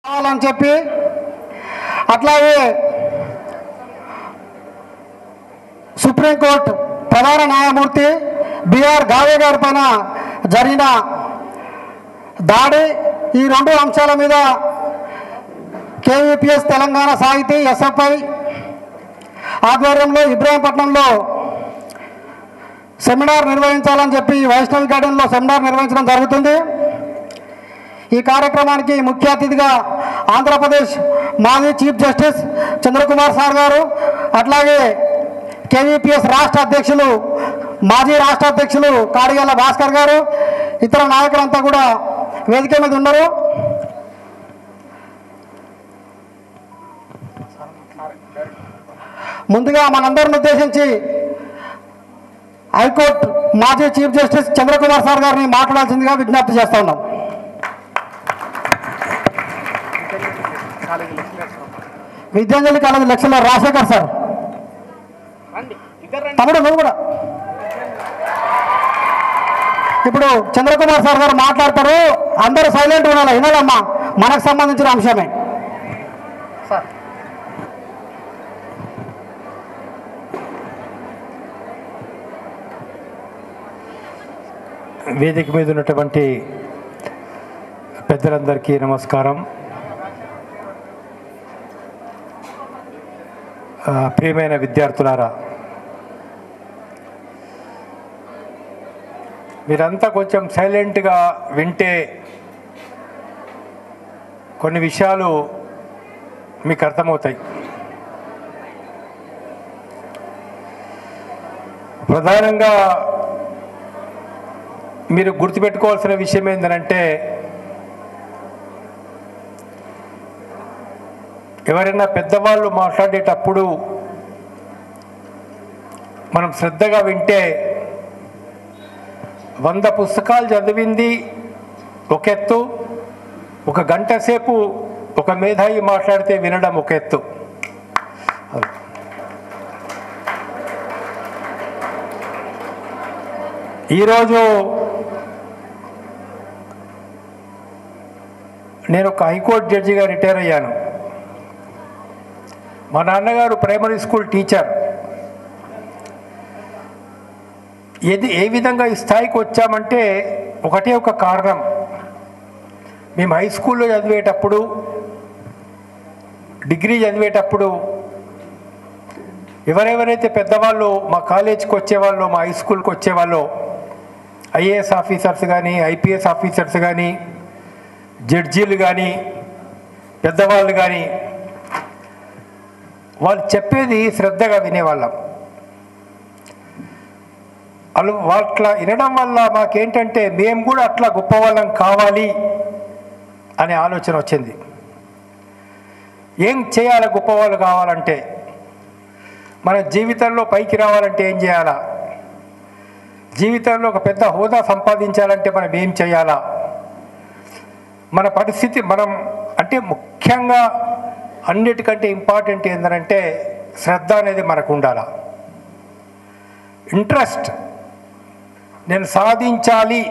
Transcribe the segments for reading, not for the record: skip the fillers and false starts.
కావాలని చెప్పి అట్లాగే సుప్రీంకోర్టు ప్రధాన న్యాయమూర్తి బిఆర్ గావే గారి పైన జరిగిన దాడి ఈ రెండు అంశాల మీద కేవీపీఎస్ తెలంగాణ సాహితీ ఎస్ఎఫ్ఐ ఆధ్వర్యంలో ఇబ్రాహీంపట్నంలో సెమినార్ నిర్వహించాలని చెప్పి వైష్ణవి గార్డెన్లో సెమినార్ నిర్వహించడం జరుగుతుంది. ఈ కార్యక్రమానికి ముఖ్య అతిథిగా ఆంధ్రప్రదేశ్ మాజీ చీఫ్ జస్టిస్ చంద్రకుమార్ సార్ గారు, అట్లాగే కేవీపీఎస్ రాష్ట్ర అధ్యక్షులు మాజీ రాష్ట్ర అధ్యక్షులు కాడిగల్ల భాస్కర్ గారు, ఇతర నాయకులంతా కూడా వేదిక మీద ఉన్నారు. ముందుగా మనందరిని ఉద్దేశించి హైకోర్టు మాజీ చీఫ్ జస్టిస్ చంద్రకుమార్ సార్ గారిని మాట్లాడాల్సిందిగా విజ్ఞప్తి చేస్తా ఉన్నాం. Vidyanjali college lecturer Rajasekhar sir, తమ్ముడు నువ్వు కూడా. ఇప్పుడు చంద్రకుమార్ సార్ గారు మాట్లాడతారు, అందరూ సైలెంట్ ఉండాలి, వినాలమ్మా, మనకు సంబంధించిన అంశమే. సార్ వేదిక మీద ఉన్నటువంటి పెద్దలందరికీ నమస్కారం. ప్రియమైన విద్యార్థులారా, మీరంతా కొంచెం సైలెంట్గా వింటే కొన్ని విషయాలు మీకు అర్థమవుతాయి. ప్రధానంగా మీరు గుర్తుపెట్టుకోవాల్సిన విషయం ఏంటంటే, ఎవరైనా పెద్దవాళ్ళు మాట్లాడేటప్పుడు మనం శ్రద్ధగా వింటే 100 పుస్తకాలు చదివింది ఒక ఎత్తు, ఒక గంట సేపు ఒక మేధావి మాట్లాడితే వినడం ఒక ఎత్తు. ఈరోజు నేను ఒక హైకోర్టు జడ్జిగా రిటైర్ అయ్యాను. మా నాన్నగారు ప్రైమరీ స్కూల్ టీచర్. ఏ విధంగా ఈ స్థాయికి వచ్చామంటే ఒకటే ఒక కారణం. మేము హై స్కూల్లో చదివేటప్పుడు, డిగ్రీ చదివేటప్పుడు ఎవరెవరైతే పెద్దవాళ్ళు మా కాలేజీకి వచ్చేవాళ్ళు, మా హై స్కూల్కి వచ్చేవాళ్ళు, ఐఏఎస్ ఆఫీసర్స్ కానీ, ఐపీఎస్ ఆఫీసర్స్ కానీ, జడ్జీలు కానీ, పెద్దవాళ్ళు కానీ, వాళ్ళు చెప్పేది శ్రద్ధగా వినేవాళ్ళం. అట్లా వినడం వల్ల మాకేంటంటే మేము కూడా అట్లా గొప్పవాళ్ళం కావాలి అనే ఆలోచన వచ్చింది. ఏం చేయాలి గొప్పవాళ్ళు కావాలంటే, మన జీవితంలో పైకి రావాలంటే ఏం చేయాలా, జీవితంలో ఒక పెద్ద హోదా సంపాదించాలంటే మనం ఏం చేయాలా, మన పరిస్థితి మనం అంటే ముఖ్యంగా అన్నిటికంటే ఇంపార్టెంట్ ఏంటంటే శ్రద్ధ అనేది మనకు ఉండాలి. ఇంట్రెస్ట్, నేను సాధించాలి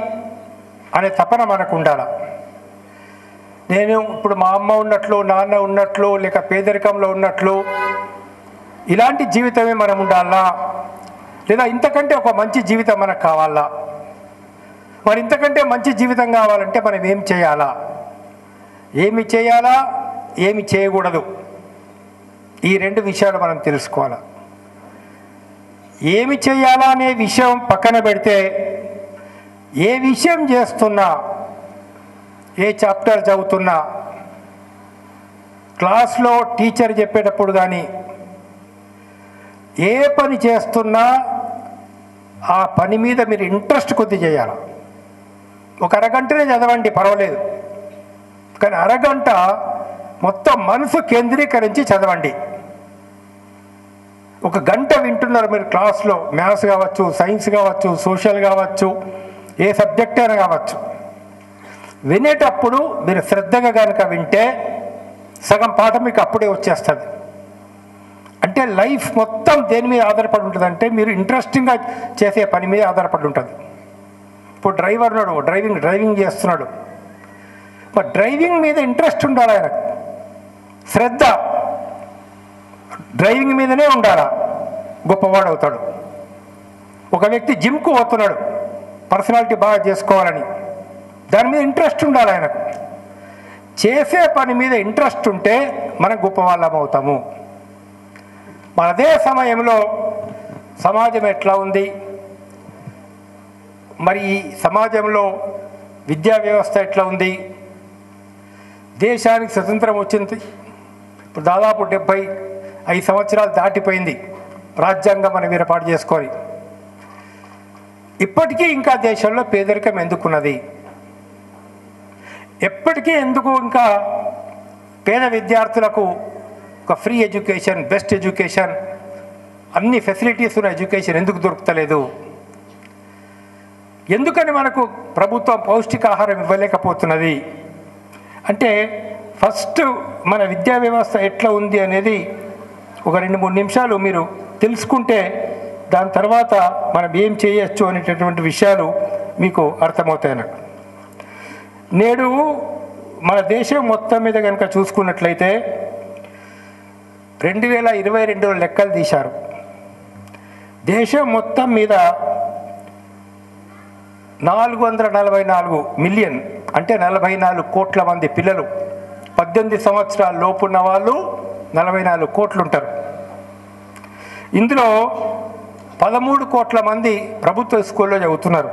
అనే తపన మనకు ఉండాలి. నేను ఇప్పుడు మా అమ్మ ఉన్నట్లు, నాన్న ఉన్నట్లు, లేక పేదరికంలో ఉన్నట్లు ఇలాంటి జీవితమే మనం ఉండాలా, లేదా ఇంతకంటే ఒక మంచి జీవితం మనకు కావాలా? మరి ఇంతకంటే మంచి జీవితం కావాలంటే మనం ఏం చేయాలా, ఏమి చేయాలా, ఏమి చేయకూడదు, ఈ రెండు విషయాలు మనం తెలుసుకోవాలి. ఏమి చేయాలా అనే విషయం పక్కన పెడితే, ఏ విషయం చేస్తున్నా, ఏ చాప్టర్ చదువుతున్నా, క్లాస్లో టీచర్ చెప్పేటప్పుడు కానీ, ఏ పని చేస్తున్నా ఆ పని మీద మీరు ఇంట్రెస్ట్ కొద్ది చేయాలి. ఒక అరగంటనే చదవండి పర్వాలేదు, కానీ అరగంట మొత్తం మనసు కేంద్రీకరించి చదవండి. ఒక గంట వింటున్నారు మీరు క్లాస్లో, మ్యాథ్స్ కావచ్చు, సైన్స్ కావచ్చు, సోషల్ కావచ్చు, ఏ సబ్జెక్ట్ అయినా కావచ్చు. వినేటప్పుడు మీరు శ్రద్ధగా కనుక వింటే సగం పాఠం మీకు అప్పుడే వచ్చేస్తుంది. అంటే లైఫ్ మొత్తం దేని మీద ఆధారపడి ఉంటుంది అంటే మీరు ఇంట్రెస్టింగ్గా చేసే పని మీద ఆధారపడి ఉంటుంది. ఇప్పుడు డ్రైవర్ ఉన్నాడు, డ్రైవింగ్ చేస్తున్నాడు, మరి డ్రైవింగ్ మీద ఇంట్రెస్ట్ ఉండాలి ఆయనకు. శ్రద్ధ డ్రైవింగ్ మీదనే ఉండాలా, గొప్పవాడు అవుతాడు. ఒక వ్యక్తి జిమ్కు పోతున్నాడు పర్సనాలిటీ బాగా చేసుకోవాలని, దాని మీద ఇంట్రెస్ట్ ఉండాలి ఆయనకు. చేసే పని మీద ఇంట్రెస్ట్ ఉంటే మనం గొప్పవాళ్ళం అవుతాము. మరి అదే సమయంలో సమాజం ఎట్లా ఉంది, మరి ఈ సమాజంలో విద్యా వ్యవస్థ ఎట్లా ఉంది, దేశానికి స్వతంత్రం వచ్చింది ఇప్పుడు దాదాపు 75 సంవత్సరాలు దాటిపోయింది రాజ్యాంగం మనం ఏర్పాటు చేసుకొని. ఇప్పటికీ ఇంకా దేశంలో పేదరికం ఎందుకున్నది, ఎప్పటికీ ఎందుకు ఇంకా పేద విద్యార్థులకు ఒక ఫ్రీ ఎడ్యుకేషన్, బెస్ట్ ఎడ్యుకేషన్, అన్ని ఫెసిలిటీస్ ఉన్న ఎడ్యుకేషన్ ఎందుకు దొరుకుతలేదు? ఎందుకని మనకు ప్రభుత్వం పౌష్టికాహారం ఇవ్వలేకపోతున్నది అంటే, ఫస్ట్ మన విద్యా వ్యవస్థ ఎట్లా ఉంది అనేది ఒక 2-3 నిమిషాలు మీరు తెలుసుకుంటే దాని తర్వాత మనం ఏం చేయొచ్చు అనేటటువంటి విషయాలు మీకు అర్థమవుతాయి. నాకు నేడు మన దేశం మొత్తం మీద కనుక చూసుకున్నట్లయితే 2022 లెక్కలు తీశారు. దేశం మొత్తం మీద 444 మిలియన్ అంటే 44 కోట్ల మంది పిల్లలు, 18 సంవత్సరాల లోపు ఉన్న వాళ్ళు 44 కోట్లు ఉంటారు. ఇందులో 13 కోట్ల మంది ప్రభుత్వ స్కూల్లో చదువుతున్నారు,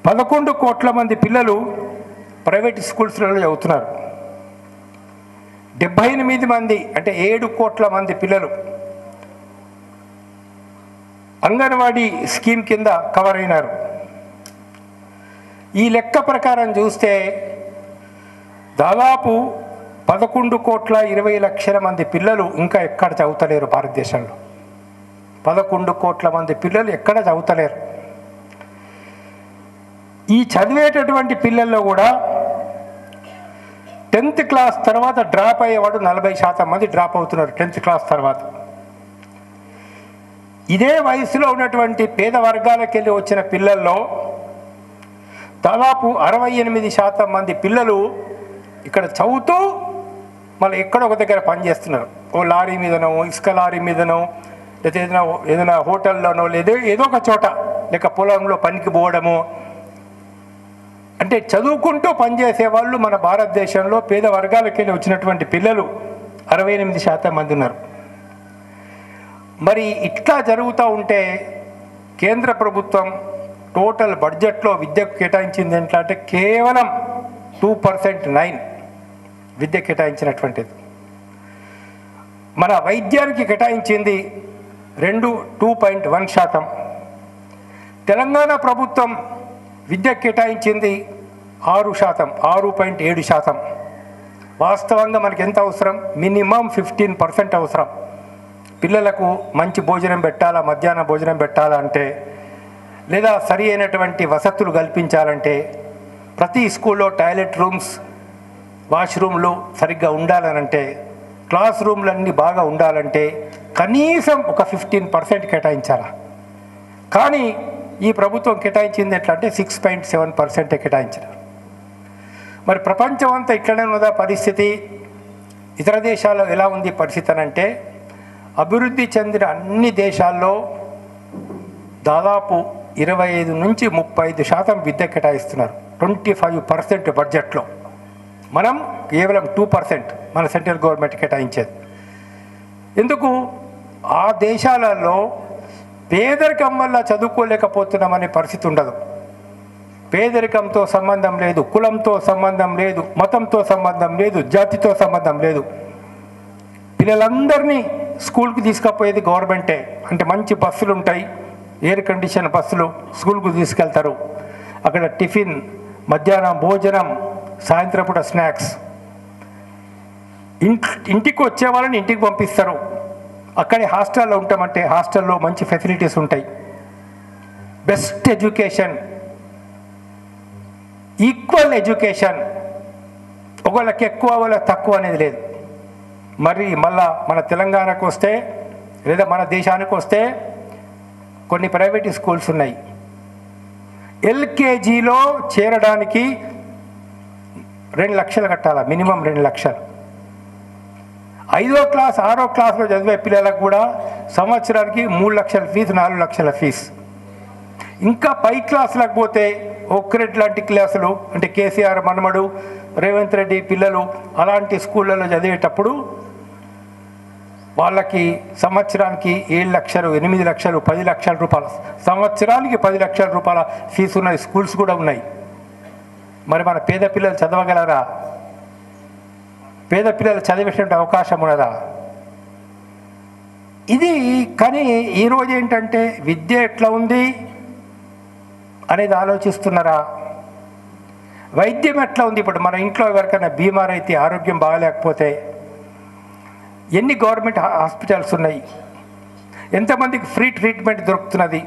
11 కోట్ల మంది పిల్లలు ప్రైవేట్ స్కూల్స్లలో చదువుతున్నారు, 78 మంది అంటే 7 కోట్ల మంది పిల్లలు అంగన్వాడీ స్కీమ్ కింద కవర్ అయినారు. ఈ లెక్క ప్రకారం చూస్తే దాదాపు 11,20,00,000 మంది పిల్లలు ఇంకా ఎక్కడ చదువుతలేరు భారతదేశంలో. 11 కోట్ల మంది పిల్లలు ఎక్కడ చదువుతలేరు. ఈ చదివేటటువంటి పిల్లల్లో కూడా 10th క్లాస్ తర్వాత డ్రాప్ అయ్యేవాడు 40% మంది డ్రాప్ అవుతున్నారు 10th క్లాస్ తర్వాత. ఇదే వయసులో ఉన్నటువంటి పేద వర్గాలకు వెళ్ళి వచ్చిన పిల్లల్లో దాదాపు 68% మంది పిల్లలు ఇక్కడ చదువుతూ మళ్ళీ ఎక్కడో ఒక దగ్గర పనిచేస్తున్నారు. ఓ లారీ మీదనో, ఇసుక లారీ మీదనో, లేదా ఏదైనా హోటల్లోనో, లేదా ఏదో ఒక చోట, లేక పొలంలో పనికి పోవడము. అంటే చదువుకుంటూ పనిచేసే వాళ్ళు మన భారతదేశంలో పేద వర్గాలకు వెళ్ళి వచ్చినటువంటి పిల్లలు 68% మంది ఉన్నారు. మరి ఇట్లా జరుగుతూ ఉంటే కేంద్ర ప్రభుత్వం టోటల్ బడ్జెట్లో విద్యకు కేటాయించింది ఎట్లా అంటే కేవలం 2% విద్య కేటాయించినటువంటిది. మన వైద్యానికి కేటాయించింది 2.1%. తెలంగాణ ప్రభుత్వం విద్య కేటాయించింది 6%, 6.7%. వాస్తవంగా మనకి ఎంత అవసరం? మినిమం 15% అవసరం. పిల్లలకు మంచి భోజనం పెట్టాలా, మధ్యాహ్న భోజనం పెట్టాలా అంటే, లేదా సరి అయినటువంటి వసతులు కల్పించాలంటే, ప్రతి స్కూల్లో టాయిలెట్ రూమ్స్, వాష్రూమ్లు సరిగ్గా ఉండాలనంటే, క్లాస్ రూమ్లన్నీ బాగా ఉండాలంటే కనీసం ఒక 15% కేటాయించాలా. కానీ ఈ ప్రభుత్వం కేటాయించింది ఎట్లా అంటే 6.7% కేటాయించారు. మరి ప్రపంచం అంతా ఇట్లనే ఉన్నదా పరిస్థితి? ఇతర దేశాల్లో ఎలా ఉంది పరిస్థితి అని అంటే, అభివృద్ధి చెందిన అన్ని దేశాల్లో దాదాపు 25 నుంచి 35% విద్య కేటాయిస్తున్నారు 25% బడ్జెట్లో. మనం కేవలం 2% మన సెంట్రల్ గవర్నమెంట్ కేటాయించేది. ఎందుకు? ఆ దేశాలలో పేదరికం వల్ల చదువుకోలేకపోతున్నామనే పరిస్థితి ఉండదు. పేదరికంతో సంబంధం లేదు, కులంతో సంబంధం లేదు, మతంతో సంబంధం లేదు, జాతితో సంబంధం లేదు. పిల్లలందరినీ స్కూల్కి తీసుకుపోయేది గవర్నమెంటే. అంటే మంచి బస్సులు ఉంటాయి, ఎయిర్ కండిషన్ బస్సులు స్కూల్కు తీసుకెళ్తారు. అక్కడ టిఫిన్, మధ్యాహ్నం భోజనం, సాయంత్రం పూట స్నాక్స్. ఇంటికి వచ్చే వాళ్ళని ఇంటికి పంపిస్తారు. అక్కడే హాస్టల్లో ఉంటామంటే హాస్టల్లో మంచి ఫెసిలిటీస్ ఉంటాయి. Best education, equal education. ఒకళ్ళకి ఎక్కువ, వాళ్ళకి తక్కువ అనేది లేదు. మరి మళ్ళా మన తెలంగాణకు వస్తే, లేదా మన దేశానికి వస్తే కొన్ని ప్రైవేట్ స్కూల్స్ ఉన్నాయి. ఎల్కేజీలో చేరడానికి 2 లక్షలు కట్టాలా, మినిమం 2 లక్షలు. 5వ క్లాస్ 6వ క్లాస్లో చదివే పిల్లలకు కూడా సంవత్సరానికి 3 లక్షల ఫీజు, 4 లక్షల ఫీజు. ఇంకా పై క్లాసులకు పోతే ఒక్కరెడ్ లాంటి క్లాసులు, అంటే కేసీఆర్ మనమడు రేవంత్ రెడ్డి పిల్లలు అలాంటి స్కూళ్ళలో చదివేటప్పుడు వాళ్ళకి సంవత్సరానికి 7 లక్షలు, 8 లక్షలు, 10 లక్షల రూపాయలు, సంవత్సరానికి 10 లక్షల రూపాయల ఫీజు ఉన్న స్కూల్స్ కూడా ఉన్నాయి. మరి మన పేద పిల్లలు చదవగలరా? పేద పిల్లలు చదివేటువంటి అవకాశం ఉన్నదా? ఇది కానీ ఈరోజు ఏంటంటే విద్య ఎట్లా ఉంది అనేది ఆలోచిస్తున్నారా? వైద్యం ఎట్లా ఉంది? ఇప్పుడు మన ఇంట్లో ఎవరికైనా బీమార్ అయితే, ఆరోగ్యం బాగాలేకపోతే ఎన్ని గవర్నమెంట్ హాస్పిటల్స్ ఉన్నాయి? ఎంతమందికి ఫ్రీ ట్రీట్మెంట్ దొరుకుతున్నది,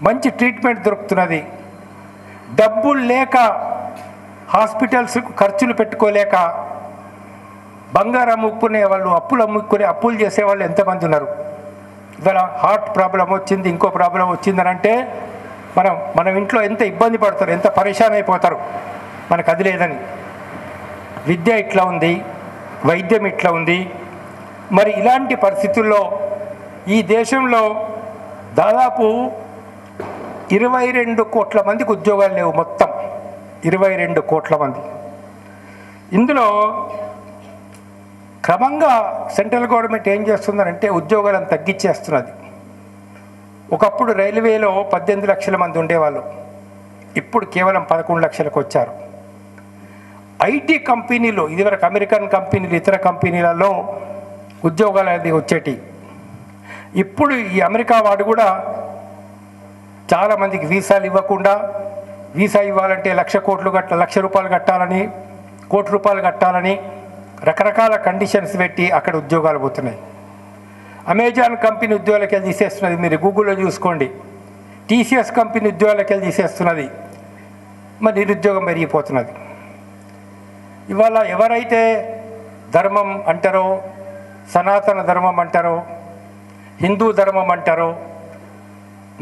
మంచి ట్రీట్మెంట్ దొరుకుతున్నది? డబ్బులు లేక హాస్పిటల్స్ ఖర్చులు పెట్టుకోలేక బంగారం అమ్ముకునే వాళ్ళు, అప్పులు చేసేవాళ్ళు ఎంతమంది ఉన్నారు? ఇవాళ హార్ట్ ప్రాబ్లం వచ్చింది, ఇంకో ప్రాబ్లం వచ్చిందని అంటే మనం ఇంట్లో ఎంత ఇబ్బంది పడతారు, ఎంత పరేషాన్ అయిపోతారు మనకు అది లేదని. విద్య ఇట్లా ఉంది, వైద్యం ఇట్లా ఉంది. మరి ఇలాంటి పరిస్థితుల్లో ఈ దేశంలో దాదాపు 22 కోట్ల మందికి ఉద్యోగాలు లేవు. మొత్తం 22 కోట్ల మంది. ఇందులో క్రమంగా సెంట్రల్ గవర్నమెంట్ ఏం చేస్తుందంటే ఉద్యోగాలను తగ్గించేస్తున్నది. ఒకప్పుడు రైల్వేలో 18 లక్షల మంది ఉండేవాళ్ళు, ఇప్పుడు కేవలం 11 లక్షలకు వచ్చారు. ఐటీ కంపెనీలు, ఇదివరకు అమెరికన్ కంపెనీలు, ఇతర కంపెనీలలో ఉద్యోగాలు అనేది వచ్చేటి. ఇప్పుడు ఈ అమెరికా వాడు కూడా చాలామందికి వీసాలు ఇవ్వకుండా, వీసా ఇవ్వాలంటే లక్ష రూపాయలు కట్టాలని, కోటి రూపాయలు కట్టాలని రకరకాల కండిషన్స్ పెట్టి అక్కడ ఉద్యోగాలు పోతున్నాయి. అమెజాన్ కంపెనీ ఉద్యోగాలకు వెళ్ళి తీసేస్తున్నది, మీరు గూగుల్లో చూసుకోండి. టీసీఎస్ కంపెనీ ఉద్యోగాలకు వెళ్ళి తీసేస్తున్నది. మరి నిరుద్యోగం పెరిగిపోతున్నది. ఇవాళ ఎవరైతే ధర్మం అంటారో, సనాతన ధర్మం అంటారో, హిందూ ధర్మం అంటారో,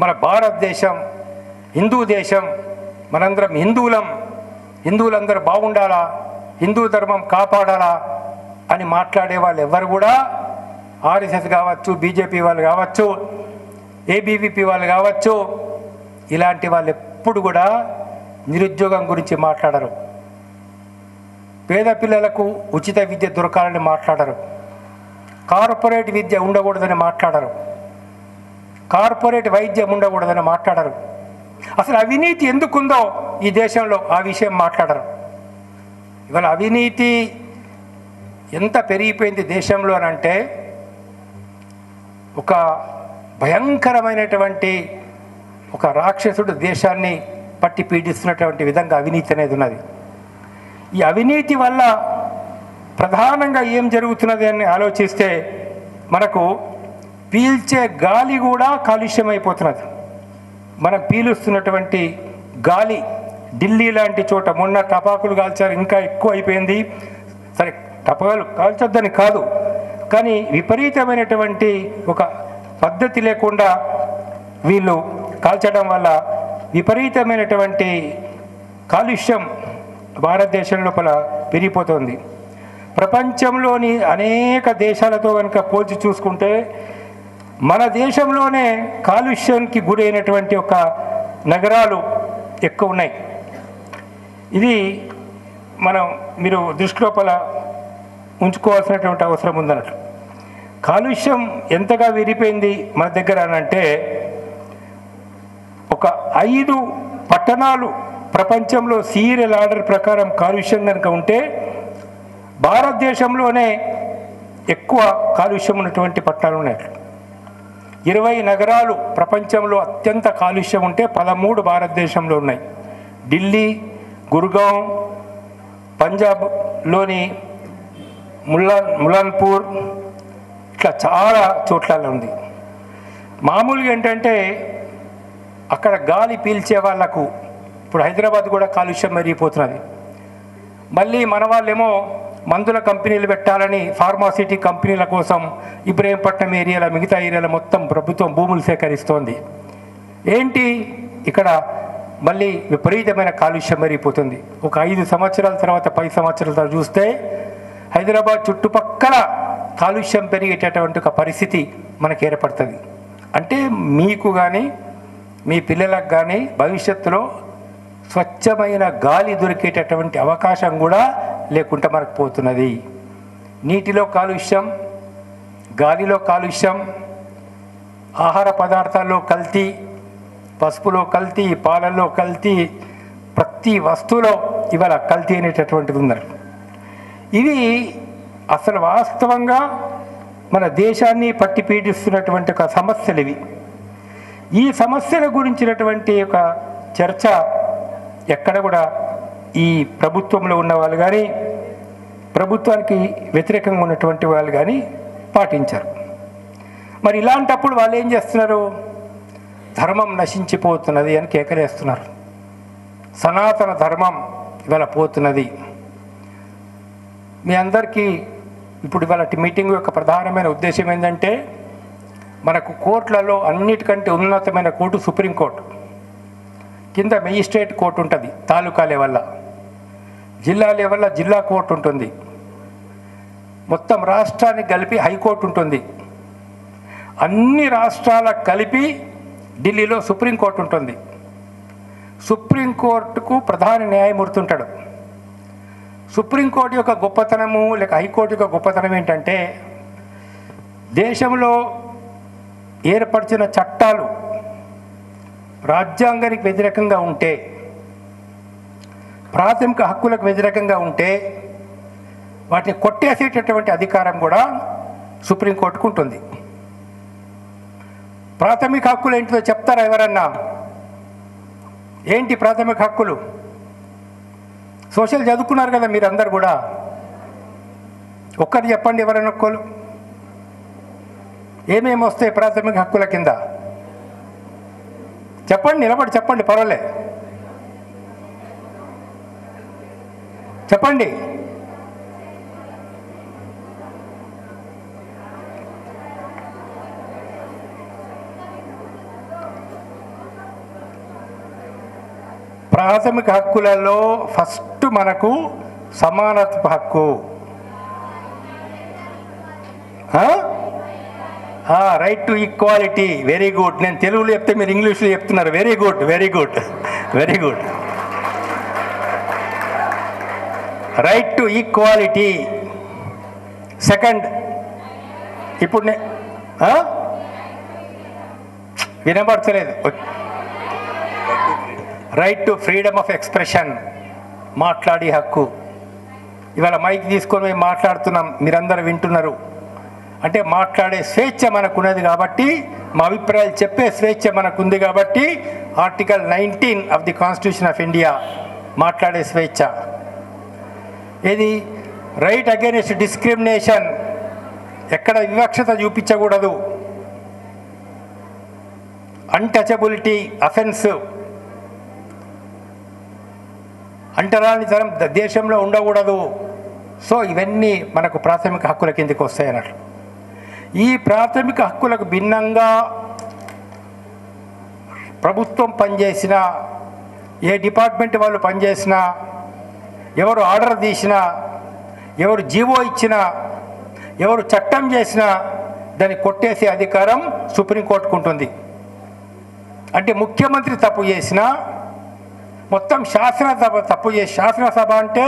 మన భారతదేశం హిందూ దేశం, మనందరం హిందువులందరూ బాగుండాలా, హిందూ ధర్మం కాపాడాలా అని మాట్లాడే వాళ్ళు ఎవరు కూడా ఆర్ఎస్ఎస్ కావచ్చు, బీజేపీ వాళ్ళు కావచ్చు, ఏబీవీపీ వాళ్ళు కావచ్చు, ఇలాంటి వాళ్ళు ఎప్పుడు కూడా నిరుద్యోగం గురించి మాట్లాడరు. పేద పిల్లలకు ఉచిత విద్య దొరకాలని మాట్లాడరు. కార్పొరేట్ విద్య ఉండకూడదని మాట్లాడరు. కార్పొరేట్ వైద్యం ఉండకూడదని మాట్లాడరు. అసలు అవినీతి ఎందుకుందో ఈ దేశంలో ఆ విషయం మాట్లాడరు. ఇవాళ అవినీతి ఎంత పెరిగిపోయింది దేశంలో అని అంటే, ఒక భయంకరమైనటువంటి ఒక రాక్షసుడు దేశాన్ని పట్టి పీడిస్తున్నటువంటి విధంగా అవినీతి అనేది ఉన్నది. ఈ అవినీతి వల్ల ప్రధానంగా ఏం జరుగుతున్నది అని ఆలోచిస్తే మనకు పీల్చే గాలి కూడా కాలుష్యం అయిపోతున్నది. మనం పీలుస్తున్నటువంటి గాలి ఢిల్లీ లాంటి చోట మొన్న టపాకులు కాల్చారు, ఇంకా ఎక్కువ అయిపోయింది. సరే, టపాకులు కాల్చొద్దని కాదు, కానీ విపరీతమైనటువంటి ఒక పద్ధతి లేకుండా వీళ్ళు కాల్చడం వల్ల విపరీతమైనటువంటి కాలుష్యం భారతదేశం లోపల పెరిగిపోతుంది. ప్రపంచంలోని అనేక దేశాలతో కనుక పోల్చి చూసుకుంటే మన దేశంలోనే కాలుష్యానికి గురైనటువంటి ఒక నగరాలు ఎక్కువ ఉన్నాయి. ఇది మీరు దృష్టి లోపల ఉంచుకోవాల్సినటువంటి అవసరం ఉందన్నట్లు. కాలుష్యం ఎంతగా విరిపోయింది మన దగ్గర అనంటే, ఒక 5 పట్టణాలు ప్రపంచంలో సీరియల్ ఆర్డర్ ప్రకారం కాలుష్యం కనుక ఉంటే భారతదేశంలోనే ఎక్కువ కాలుష్యం ఉన్నటువంటి పట్టణాలు ఉన్నాయి. 20 నగరాలు ప్రపంచంలో అత్యంత కాలుష్యం ఉంటే 13 భారతదేశంలో ఉన్నాయి. ఢిల్లీ, గుర్గాం, పంజాబ్లోని ములాన్పూర్, ఇట్లా చాలా చోట్లలో ఉంది. మామూలుగా ఏంటంటే అక్కడ గాలి పీల్చే వాళ్లకు, ఇప్పుడు హైదరాబాద్ కూడా కాలుష్యం మెరిగిపోతున్నది. మళ్ళీ మన వాళ్ళేమో మందుల కంపెనీలు పెట్టాలని ఫార్మాసిటీ కంపెనీల కోసం ఇబ్రహీంపట్నం ఏరియాలో, మిగతా ఏరియాలో మొత్తం ప్రభుత్వం భూములు సేకరిస్తోంది. ఏంటి ఇక్కడ మళ్ళీ విపరీతమైన కాలుష్యం పెరిగిపోతుంది. ఒక 5 సంవత్సరాల తర్వాత 10 సంవత్సరాల తర్వాత చూస్తే హైదరాబాద్ చుట్టుపక్కల కాలుష్యం పెరిగేటటువంటి ఒక పరిస్థితి మనకు ఏర్పడుతుంది. అంటే మీకు కానీ మీ పిల్లలకు కానీ భవిష్యత్తులో స్వచ్ఛమైన గాలి దొరికేటటువంటి అవకాశం కూడా లేకుండా మనకు పోతున్నది. నీటిలో కాలుష్యం, గాలిలో కాలుష్యం, ఆహార పదార్థాల్లో కల్తీ, పసుపులో కల్తీ, పాలల్లో కల్తీ, ప్రతి వస్తువులో ఇవాళ కల్తీ అనేటటువంటిది ఉన్నారు. ఇది అసలు వాస్తవంగా మన దేశాన్ని పట్టి పీడిస్తున్నటువంటి ఒక సమస్యలు ఇవి. ఈ సమస్యల గురించినటువంటి ఒక చర్చ ఎక్కడ కూడా ఈ ప్రభుత్వంలో ఉన్న వాళ్ళు కానీ ప్రభుత్వానికి వ్యతిరేకంగా ఉన్నటువంటి వాళ్ళు కానీ పాటించారు. మరి ఇలాంటప్పుడు వాళ్ళు ఏం చేస్తున్నారు? ధర్మం నశించిపోతున్నది అని కేకలేస్తున్నారు. సనాతన ధర్మం ఇవాళ పోతున్నది. మీ అందరికీ ఇప్పుడు ఇవాళ మీటింగ్ యొక్క ప్రధానమైన ఉద్దేశం ఏంటంటే, మనకు కోర్టులలో అన్నిటికంటే ఉన్నతమైన కోర్టు సుప్రీంకోర్టు, కింద మెజిస్ట్రేట్ కోర్టు ఉంటుంది తాలూకా లెవెల్లో, జిల్లా లెవెల్లో జిల్లా కోర్టు ఉంటుంది, మొత్తం రాష్ట్రానికి కలిపి హైకోర్టు ఉంటుంది, అన్ని రాష్ట్రాలకు కలిపి ఢిల్లీలో సుప్రీంకోర్టు ఉంటుంది. సుప్రీంకోర్టుకు ప్రధాన న్యాయమూర్తి ఉంటాడు. సుప్రీంకోర్టు యొక్క గొప్పతనము లేక హైకోర్టు యొక్క గొప్పతనం ఏంటంటే, దేశంలో ఏర్పరిచిన చట్టాలు రాజ్యాంగానికి వ్యతిరేకంగా ఉంటే, ప్రాథమిక హక్కులకు వ్యతిరేకంగా ఉంటే వాటిని కొట్టేసేటటువంటి అధికారం కూడా సుప్రీంకోర్టుకు ఉంటుంది. ప్రాథమిక హక్కులు ఏంటిదో చెప్తారా ఎవరన్నా? ఏంటి ప్రాథమిక హక్కులు? సోషల్ చదువుకున్నారు కదా మీరు అందరు కూడా. ఒక్కరు చెప్పండి ఎవరైనా ఒక్కరు. ఏమేమి వస్తాయి ప్రాథమిక హక్కుల కింద? చెప్పండి, నిలబడి చెప్పండి, పర్వాలే చెప్పండి. ప్రాథమిక హక్కులలో ఫస్ట్ మనకు సమానత్వ హక్కు, right to equality. Very good. నేను తెలుగులో చెప్తే మీరు ఇంగ్లీష్లో చెప్తున్నారు. Very good, very good, very good. Right to equality. Second, ఇప్పుడు వినపడతలేదు. Right to freedom of expression, మాట్లాడే హక్కు. ఇవాళ మైక్ తీసుకొని మేము మాట్లాడుతున్నాం, మీరందరూ వింటున్నారు. అంటే మాట్లాడే స్వేచ్ఛ మనకున్నది కాబట్టి, మా అభిప్రాయాలు చెప్పే స్వేచ్ఛ మనకుంది కాబట్టి article 19 of the constitution of India మాట్లాడే స్వేచ్ఛ. ఇది రైట్ అగైనెస్ట్ డిస్క్రిమినేషన్, ఎక్కడ వివక్షత చూపించకూడదు. అన్టచబిలిటీ అఫెన్స్, అంటరానితనం దేశంలో ఉండకూడదు. సో ఇవన్నీ మనకు ప్రాథమిక హక్కుల కిందకి వస్తాయి అన్నట్లు. ఈ ప్రాథమిక హక్కులకు భిన్నంగా ప్రభుత్వం పనిచేసినా, ఏ డిపార్ట్మెంట్ వాళ్ళు పనిచేసినా, ఎవరు ఆర్డర్ తీసినా, ఎవరు జీవో ఇచ్చినా, ఎవరు చట్టం చేసినా దాన్ని కొట్టేసే అధికారం సుప్రీంకోర్టుకు ఉంటుంది. అంటే ముఖ్యమంత్రి తప్పు చేసినా, మొత్తం శాసనసభ తప్పు చేసి, శాసనసభ అంటే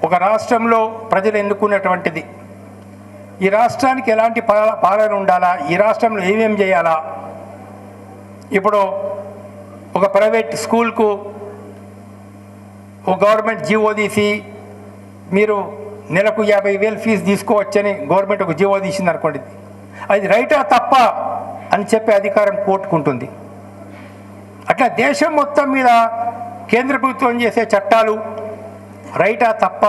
ఒక రాష్ట్రంలో ప్రజలు ఎన్నుకున్నటువంటిది. ఈ రాష్ట్రానికి ఎలాంటి పాలన ఉండాలా, ఈ రాష్ట్రంలో ఏమేం చేయాలా. ఇప్పుడు ఒక ప్రైవేట్ స్కూల్కు ఒక గవర్నమెంట్ జీవో తీసి మీరు నెలకు 50,000 ఫీజు తీసుకోవచ్చని గవర్నమెంట్ ఒక జీవో తీసింది అనుకోండి, అది రైటా తప్ప అని చెప్పే అధికారం కోర్టుకుంటుంది. అట్లా దేశం మొత్తం మీద కేంద్ర ప్రభుత్వం చేసే చట్టాలు రైటా తప్ప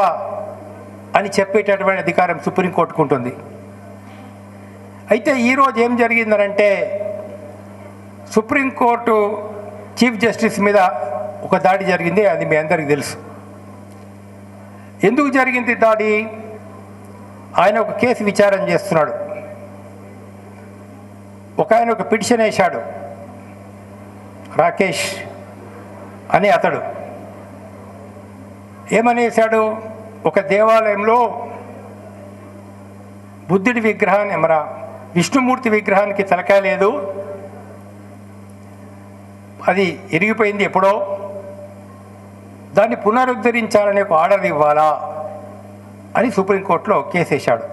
అని చెప్పేటటువంటి అధికారం సుప్రీంకోర్టుకు ఉంటుంది. అయితే ఈరోజు ఏం జరిగిందనంటే, సుప్రీంకోర్టు చీఫ్ జస్టిస్ మీద ఒక దాడి జరిగింది. అది మీ అందరికీ తెలుసు. ఎందుకు జరిగింది దాడి? ఆయన ఒక కేసు విచారణ చేస్తున్నాడు. ఆయన ఒక పిటిషన్ వేశాడు. రాకేష్ అని అతడు ఏమనేశాడు, ఒక దేవాలయంలో బుద్ధుడి విగ్రహాన్ని విష్ణుమూర్తి విగ్రహానికి తలకాయ లేదు, అది ఇరిగిపోయింది ఎప్పుడో, దాన్ని పునరుద్ధరించాలని ఒక ఆర్డర్ ఇవ్వాలా అని సుప్రీంకోర్టులో కేసేశాడు.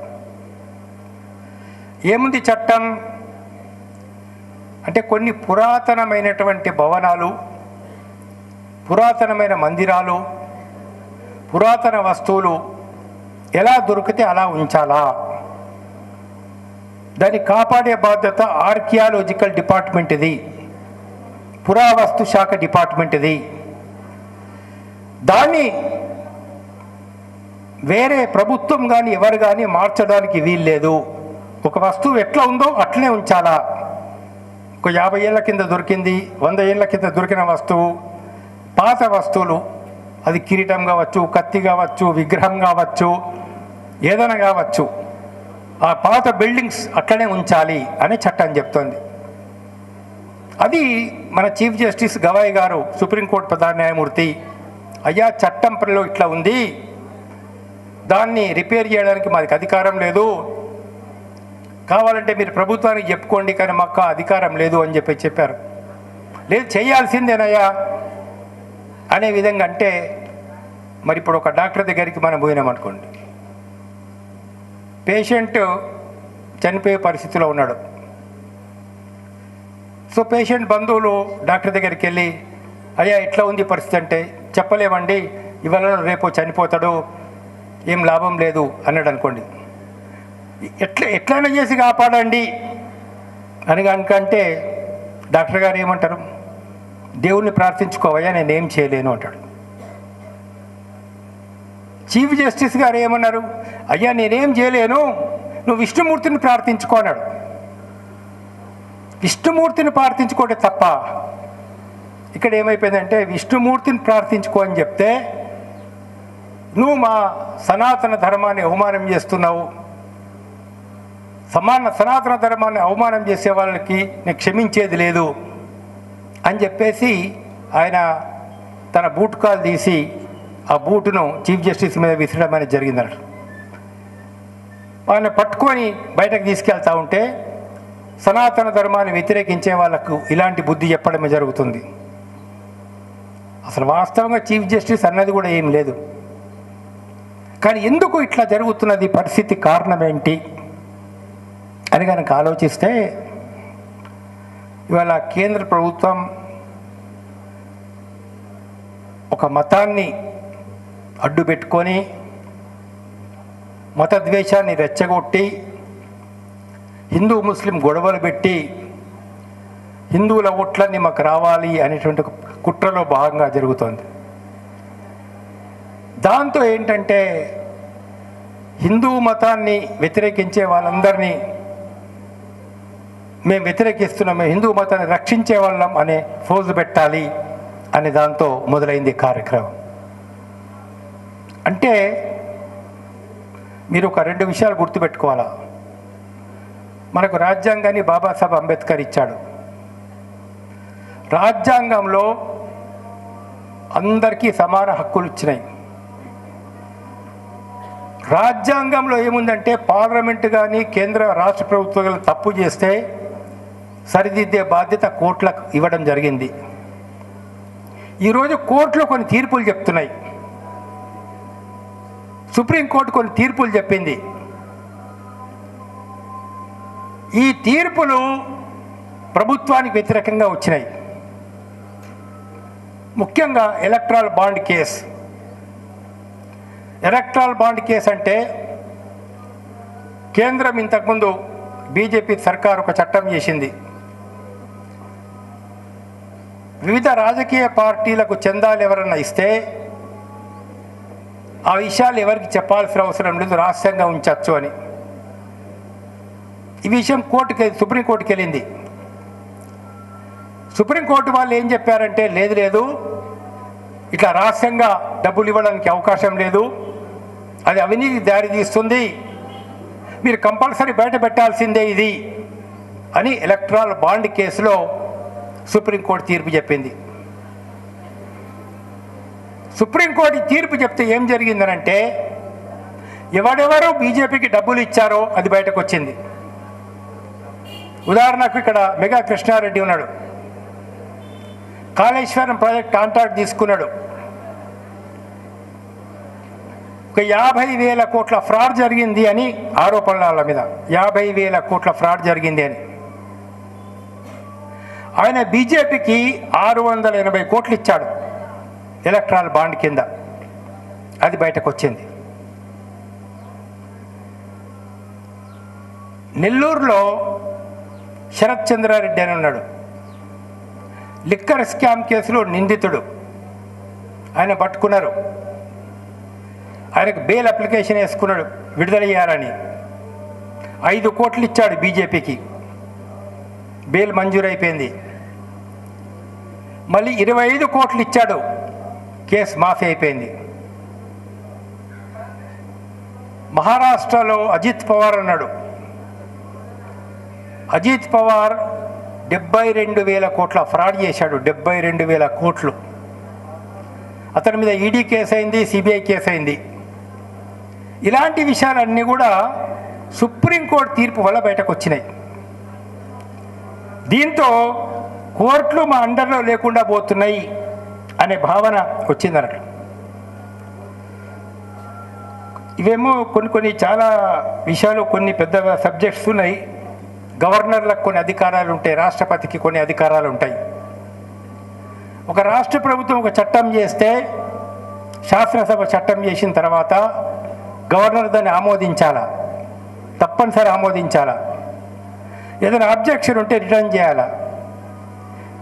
ఏముంది చట్టం అంటే కొన్ని పురాతనమైనటువంటి భవనాలు, పురాతనమైన మందిరాలు, పురాతన వస్తువులు ఎలా దొరికితే అలా ఉంచాలా, దాన్ని కాపాడే బాధ్యత ఆర్కియాలజికల్ డిపార్ట్మెంట్ ఇది, పురావస్తు శాఖ డిపార్ట్మెంట్ ఇది. దాన్ని వేరే ప్రభుత్వం కానీ ఎవరు కానీ మార్చడానికి వీల్లేదు. ఒక వస్తువు ఎట్లా ఉందో అట్లనే ఉంచాలా. ఒక 50 ఏళ్ళ కింద దొరికింది, 100 ఏళ్ళ కింద దొరికిన వస్తువు, పాత వస్తువులు, అది కిరీటం కావచ్చు, కత్తి కావచ్చు, విగ్రహం కావచ్చు, ఏదైనా కావచ్చు, ఆ పాత బిల్డింగ్స్ అట్లనే ఉంచాలి అని చట్టం చెప్తోంది. అది మన చీఫ్ జస్టిస్ గవాయ్ గారు, సుప్రీంకోర్టు ప్రధాన న్యాయమూర్తి, అయ్యా చట్టం పరిలో ఇట్లా ఉంది, దాన్ని రిపేర్ చేయడానికి మాకు అధికారం లేదు, కావాలంటే మీరు ప్రభుత్వానికి చెప్పుకోండి కానీ మాకు అధికారం లేదు అని చెప్పారు. లేదు చేయాల్సిందేనయ్యా అనే విధంగా అంటే, మరి ఇప్పుడు ఒక డాక్టర్ దగ్గరికి మనం పోయినామనుకోండి, పేషెంట్ చనిపోయే పరిస్థితిలో ఉన్నాడు. సో పేషెంట్ బంధువులు డాక్టర్ దగ్గరికి వెళ్ళి, అయ్యా ఎట్లా ఉంది పరిస్థితి అంటే, చెప్పలేమండి, ఇవాళ రేపు చనిపోతాడు, ఏం లాభం లేదు అన్నాడు అనుకోండి. ఎట్లయినా చేసి కాపాడండి అని కనుకంటే డాక్టర్ గారు ఏమంటారు, దేవుణ్ణి ప్రార్థించుకోవయ్యా, నేనేం చేయలేను అంటాడు. చీఫ్ జస్టిస్ గారు ఏమన్నారు, అయ్యా నేనేం చేయలేను, నువ్వు విష్ణుమూర్తిని ప్రార్థించుకో అన్నాడు. విష్ణుమూర్తిని ప్రార్థించుకోవడం తప్ప. ఇక్కడ ఏమైపోయిందంటే, విష్ణుమూర్తిని ప్రార్థించుకో అని చెప్తే నువ్వు మా సనాతన ధర్మాన్ని అవమానం చేస్తున్నావు, సనాతన ధర్మాన్ని అవమానం చేసే వాళ్ళకి నేను క్షమించేది లేదు అని చెప్పేసి ఆయన తన బూట్ కాలు తీసి ఆ బూటును చీఫ్ జస్టిస్ మీద విసిరడం అనేది జరిగిందట. ఆయన పట్టుకొని బయటకు తీసుకెళ్తా ఉంటే సనాతన ధర్మాన్ని వ్యతిరేకించే వాళ్ళకు ఇలాంటి బుద్ధి చెప్పడమే జరుగుతుంది. అసలు వాస్తవంగా చీఫ్ జస్టిస్ అన్నది కూడా ఏం లేదు. కానీ ఎందుకు ఇట్లా జరుగుతున్నది, పరిస్థితి కారణం ఏంటి అని కనుక ఆలోచిస్తే, ఇవాళ కేంద్ర ప్రభుత్వం ఒక మతాన్ని అడ్డు పెట్టుకొని మతద్వేషాన్ని రెచ్చగొట్టి హిందూ ముస్లిం గొడవలు పెట్టి హిందువుల ఓట్లన్నీ మాకు రావాలి అనేటువంటి కుట్రలో భాగంగా జరుగుతోంది. దాంతో ఏంటంటే హిందూ మతాన్ని వ్యతిరేకించే వాళ్ళందరినీ మేము వ్యతిరేకిస్తున్నాం, మేము హిందూ మతాన్ని రక్షించే వాళ్ళం అనే ఫోజు పెట్టాలి అనే దాంతో మొదలైంది కార్యక్రమం. అంటే మీరు ఒక 2 విషయాలు గుర్తుపెట్టుకోవాలా. మనకు రాజ్యాంగాన్ని బాబాసాహెబ్ అంబేద్కర్ ఇచ్చాడు. రాజ్యాంగంలో అందరికీ సమాన హక్కులు ఇచ్చినాయి. రాజ్యాంగంలో ఏముందంటే, పార్లమెంటు కానీ కేంద్ర రాష్ట్ర ప్రభుత్వాలు తప్పు చేస్తే సరిదిద్దే బాధ్యత కోర్టులకు ఇవ్వడం జరిగింది. ఈరోజు కోర్టులో కొన్ని తీర్పులు చెప్తున్నాయి. సుప్రీంకోర్టు కొన్ని తీర్పులు చెప్పింది. ఈ తీర్పులు ప్రభుత్వానికి వ్యతిరేకంగా వచ్చినాయి. ముఖ్యంగా electoral bond case. Electoral bond case అంటే, కేంద్రం ఇంతకుముందు బీజేపీ సర్కారు ఒక చట్టం చేసింది. వివిధ రాజకీయ పార్టీలకు చందాలు ఎవరన్నా ఇస్తే ఆ విషయాలు ఎవరికి చెప్పాల్సిన అవసరం లేదు, రహస్యంగా ఉంచవచ్చు అని. ఈ విషయం సుప్రీంకోర్టుకి వెళ్ళింది. సుప్రీంకోర్టు వాళ్ళు ఏం చెప్పారంటే, లేదు ఇట్లా రహస్యంగా డబ్బులు ఇవ్వడానికి అవకాశం లేదు, అది అవినీతి దారి తీస్తుంది, మీరు కంపల్సరీ బయట పెట్టాల్సిందే ఇది అని ఎలక్ట్రల్ బాండ్ కేసులో సుప్రీంకోర్టు తీర్పు చెప్పింది. సుప్రీంకోర్టు తీర్పు చెప్తే ఏం జరిగిందనంటే ఎవరెవరు బీజేపీకి డబ్బులు ఇచ్చారో అది బయటకు వచ్చింది. ఉదాహరణకు ఇక్కడ మెగా కృష్ణారెడ్డి ఉన్నాడు, కాళేశ్వరం ప్రాజెక్ట్ కాంట్రాక్ట్ తీసుకున్నాడు. ఒక 50,000 కోట్ల ఫ్రాడ్ జరిగింది అని ఆరోపణల మీద 50,000 కోట్ల ఫ్రాడ్ జరిగింది అని. ఆయన బీజేపీకి 680 కోట్లు ఇచ్చాడు ఎలక్ట్రాల్ బాండ్ కింద, అది బయటకు వచ్చింది. నెల్లూరులో శరత్ చంద్రారెడ్డి అని ఉన్నాడు, లిక్కర్ స్కామ్ కేసులో నిందితుడు. ఆయన పట్టుకున్నారు, ఆయనకు బెయిల్ అప్లికేషన్ వేసుకున్నాడు విడుదల చేయాలని. 5 కోట్లు ఇచ్చాడు బీజేపీకి, బెయిల్ మంజూరైపోయింది. మళ్ళీ 25 కోట్లు ఇచ్చాడు, కేసు మాఫీ అయిపోయింది. మహారాష్ట్రలో అజిత్ పవార్ అన్నాడు, అజిత్ పవార్ 72,000 కోట్ల ఫ్రాడ్ చేశాడు, 72,000 కోట్లు. అతని మీద ఈడీ కేసు అయింది, సిబిఐ కేసు అయింది. ఇలాంటి విషయాలన్నీ కూడా సుప్రీంకోర్టు తీర్పు వల్ల బయటకు వచ్చినాయి. దీంతో కోర్టులు మా అండర్లో లేకుండా పోతున్నాయి అనే భావన వచ్చిందన్నట్టు. ఇవేమో కొన్ని చాలా విషయాలు, కొన్ని పెద్ద సబ్జెక్ట్స్ ఉన్నాయి. గవర్నర్లకు కొన్ని అధికారాలు ఉంటాయి, రాష్ట్రపతికి కొన్ని అధికారాలు ఉంటాయి. ఒక రాష్ట్ర ప్రభుత్వం ఒక చట్టం చేస్తే, శాసనసభ చట్టం చేసిన తర్వాత గవర్నర్ దాన్ని ఆమోదించాలా, తప్పనిసరి ఆమోదించాలా. ఏదైనా అబ్జెక్షన్ ఉంటే రిటర్న్ చేయాలా.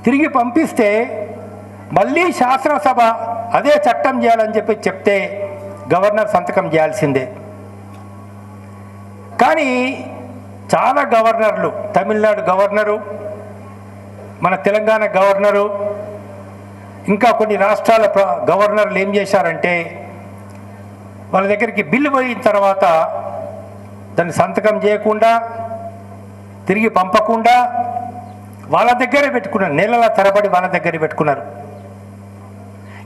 తిరిగి పంపిస్తే మళ్ళీ శాసనసభ అదే చట్టం చేయాలని చెప్తే గవర్నర్ సంతకం చేయాల్సిందే. కానీ చాలా గవర్నర్లు, తమిళనాడు గవర్నరు, మన తెలంగాణ గవర్నరు, ఇంకా కొన్ని రాష్ట్రాల గవర్నర్లు ఏం చేశారంటే వాళ్ళ దగ్గరికి బిల్లు పోయిన తర్వాత దాన్ని సంతకం చేయకుండా, తిరిగి పంపకుండా వాళ్ళ దగ్గరే పెట్టుకున్నారు, నెలల తరబడి వాళ్ళ దగ్గరే పెట్టుకున్నారు.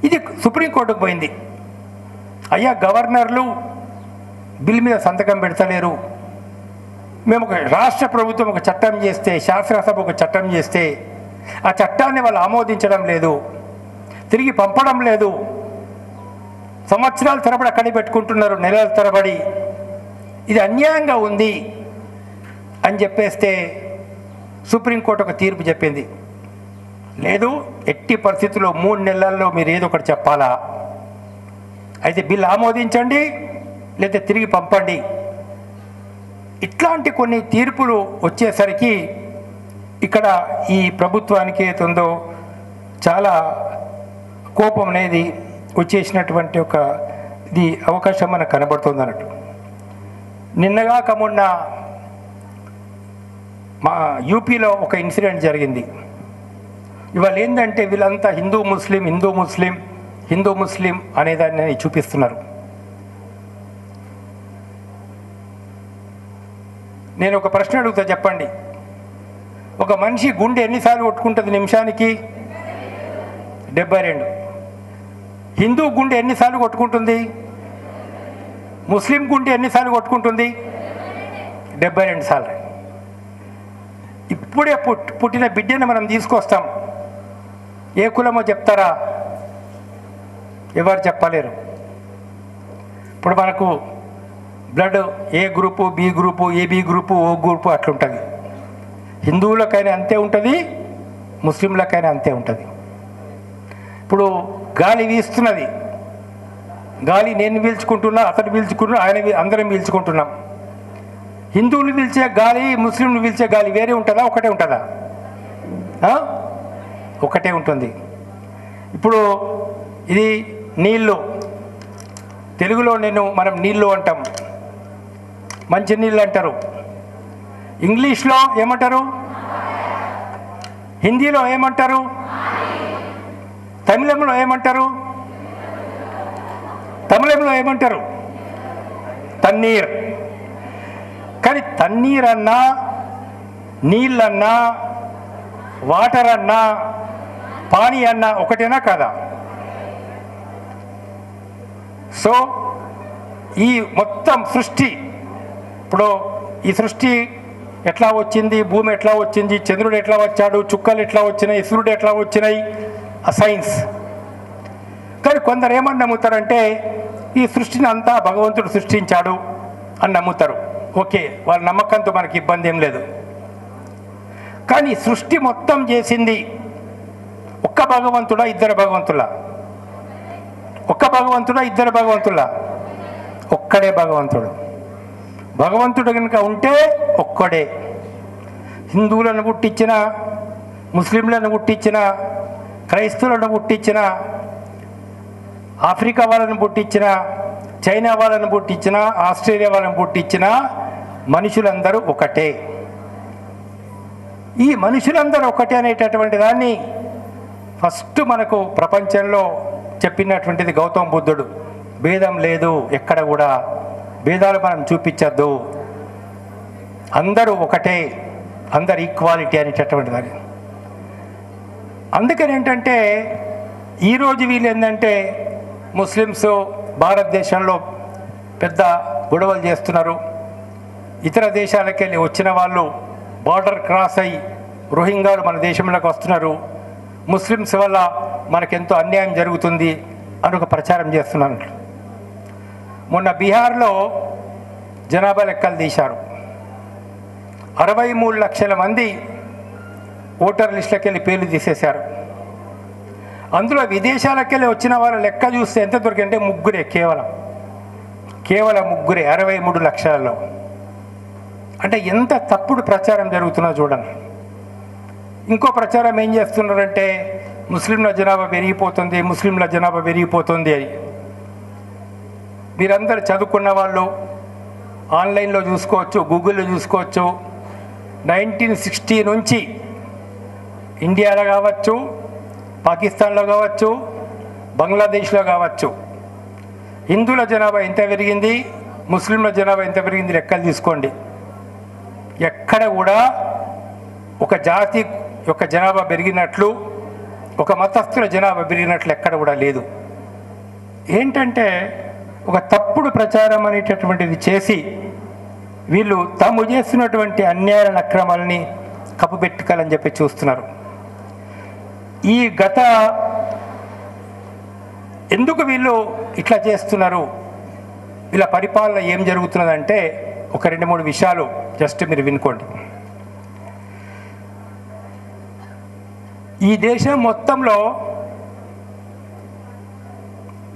ఇది సుప్రీంకోర్టుకు పోయింది. అయ్యా గవర్నర్లు బిల్ మీద సంతకం పెడతలేరు, మేము ఒక రాష్ట్ర ప్రభుత్వం ఒక చట్టం చేస్తే, శాసనసభ ఒక చట్టం చేస్తే ఆ చట్టాన్ని వాళ్ళు ఆమోదించడం లేదు, తిరిగి పంపడం లేదు, సంవత్సరాల తరబడి అక్కడే పెట్టుకుంటున్నారు, నెలల తరబడి. ఇది అన్యాయంగా ఉంది అని చెప్పేస్తే సుప్రీంకోర్టు ఒక తీర్పు చెప్పింది, లేదు ఎట్టి పరిస్థితుల్లో 3 నెలల్లో మీరు ఏదో ఒకటి చెప్పాలా, అయితే బిల్ ఆమోదించండి లేదా తిరిగి పంపండి. ఇట్లాంటి కొన్ని తీర్పులు వచ్చేసరికి ఇక్కడ ఈ ప్రభుత్వానికి ఏతుందో చాలా కోపం అనేది వచ్చేసినటువంటి ఒక ఇది అవకాశం మనకు కనబడుతుంది అన్నట్టు. నిన్నగాక మొన్న మా యూపీలో ఒక ఇన్సిడెంట్ జరిగింది. ఇవాళ ఏంటంటే వీళ్ళంతా హిందూ ముస్లిం అనేదాన్ని చూపిస్తున్నారు. నేను ఒక ప్రశ్న అడుగుతా, చెప్పండి. ఒక మనిషి గుండె ఎన్నిసార్లు కొట్టుకుంటుంది నిమిషానికి? 72. హిందూ గుండె ఎన్నిసార్లు కొట్టుకుంటుంది? ముస్లిం గుండె ఎన్నిసార్లు కొట్టుకుంటుంది? 72 సార్లు. ఇప్పుడే పుట్టిన బిడ్డని మనం తీసుకొస్తాం, ఏ కులమో చెప్తారా? ఎవరు చెప్పలేరు. ఇప్పుడు మనకు blood A group, B group, AB group, O group అట్లుంటుంది. హిందువులకైనా అంతే ఉంటుంది, ముస్లింలకైనా అంతే ఉంటుంది. ఇప్పుడు గాలి వీస్తున్నది, గాలి నేను పీల్చుకుంటున్నా, అతను పీల్చుకుంటున్నా, ఆయన అందరం పీల్చుకుంటున్నాం. హిందువులు పీల్చే గాలి, ముస్లింలు పీల్చే గాలి వేరే ఉంటుందా? ఒకటే ఉంటుందా? ఒకటే ఉంటుంది. ఇప్పుడు ఇది నీళ్ళు, తెలుగులో మనం నీళ్ళు అంటాం, మంచి నీళ్ళు అంటారు. ఇంగ్లీష్లో ఏమంటారు? హిందీలో ఏమంటారు? తమిళంలో ఏమంటారు? తన్నీర్. కానీ తన్నీర్ అన్నా, నీళ్ళన్నా, వాటర్ అన్నా, పానీ అన్నా ఒకటేనా కదా? సో ఈ మొత్తం సృష్టి, ఇప్పుడు ఈ సృష్టి ఎట్లా వచ్చింది, భూమి ఎట్లా వచ్చింది, చంద్రుడు ఎట్లా వచ్చాడు, చుక్కలు ఎట్లా వచ్చినాయి, సూర్యుడు ఎట్లా వచ్చినాయి, ఆ సైన్స్. కానీ కొందరు ఏమని నమ్ముతారంటే ఈ సృష్టిని అంతా భగవంతుడు సృష్టించాడు అని నమ్ముతారు. ఓకే, వాళ్ళ నమ్మకంతో మనకి ఇబ్బంది ఏం లేదు. కానీ సృష్టి మొత్తం చేసింది ఒక్క భగవంతుడా, ఇద్దరు భగవంతులా? ఒక్క భగవంతుడా, ఇద్దరు భగవంతులా? ఒక్కడే భగవంతుడు. భగవంతుడు కనుక ఉంటే ఒక్కడే. హిందువులను పుట్టించిన, ముస్లింలను పుట్టించిన, క్రైస్తవులను పుట్టించిన, ఆఫ్రికా వాళ్ళని పుట్టించిన, చైనా వాళ్ళని పుట్టించిన, ఆస్ట్రేలియా వాళ్ళని పుట్టించిన మనుషులందరూ ఒకటే. ఈ మనుషులందరూ ఒకటే అనేటటువంటి దాన్ని ఫస్ట్ మనకు ప్రపంచంలో చెప్పినటువంటిది గౌతమ బుద్ధుడు. భేదం లేదు, ఎక్కడ కూడా భేదాలు మనం చూపించద్దు, అందరూ ఒకటే, అందరు ఈక్వాలిటీ అనేటటువంటి దాన్ని. అందుకని ఏంటంటే ఈరోజు వీళ్ళు ఏంటంటే ముస్లిమ్స్ భారతదేశంలో పెద్ద గొడవలు చేస్తున్నారు. ఇతర దేశాలకు వెళ్ళి వచ్చిన వాళ్ళు బార్డర్ క్రాస్ అయ్యి రోహింగ్యాలు మన దేశంలోకి వస్తున్నారు, ముస్లిమ్స్ వల్ల మనకెంతో అన్యాయం జరుగుతుంది అని ఒక ప్రచారం చేస్తున్నారు. మొన్న బీహార్లో జనాభా లెక్కలు తీశారు. 63 లక్షల మంది ఓటర్ లిస్టులకి వెళ్ళి పేర్లు తీసేశారు. అందులో విదేశాలకు వెళ్ళి వచ్చిన వాళ్ళ లెక్క చూస్తే ఎంత దొరికిందంటే ముగ్గురే, కేవలం ముగ్గురే 63 లక్షలలో. అంటే ఎంత తప్పుడు ప్రచారం జరుగుతుందో చూడండి. ఇంకో ప్రచారం ఏం చేస్తున్నారంటే ముస్లింల జనాభా పెరిగిపోతుంది, ముస్లింల జనాభా పెరిగిపోతుంది అని. మీరందరూ చదువుకున్న వాళ్ళు ఆన్లైన్లో చూసుకోవచ్చు, గూగుల్లో చూసుకోవచ్చు. 1960 నుంచి ఇండియాలో కావచ్చు, పాకిస్తాన్లో కావచ్చు, బంగ్లాదేశ్లో కావచ్చు, హిందువుల జనాభా ఎంత పెరిగింది, ముస్లింల జనాభా ఎంత పెరిగింది లెక్కలు తీసుకోండి. ఎక్కడ కూడా ఒక జాతి యొక్క జనాభా పెరిగినట్లు, ఒక మతస్థుల జనాభా పెరిగినట్లు ఎక్కడ కూడా లేదు. ఏంటంటే ఒక తప్పుడు ప్రచారం అనేటటువంటిది చేసి వీళ్ళు తాము చేస్తున్నటువంటి అన్యాయాల అక్రమాలని కప్పుపెట్టుకోవాలని చెప్పి చూస్తున్నారు. ఈ గత ఎందుకు వీళ్ళు ఇట్లా చేస్తున్నారు, వీళ్ళ పరిపాలన ఏం జరుగుతున్నదంటే ఒక 2-3 విషయాలు జస్ట్ మీరు వినుకోండి. ఈ దేశం మొత్తంలో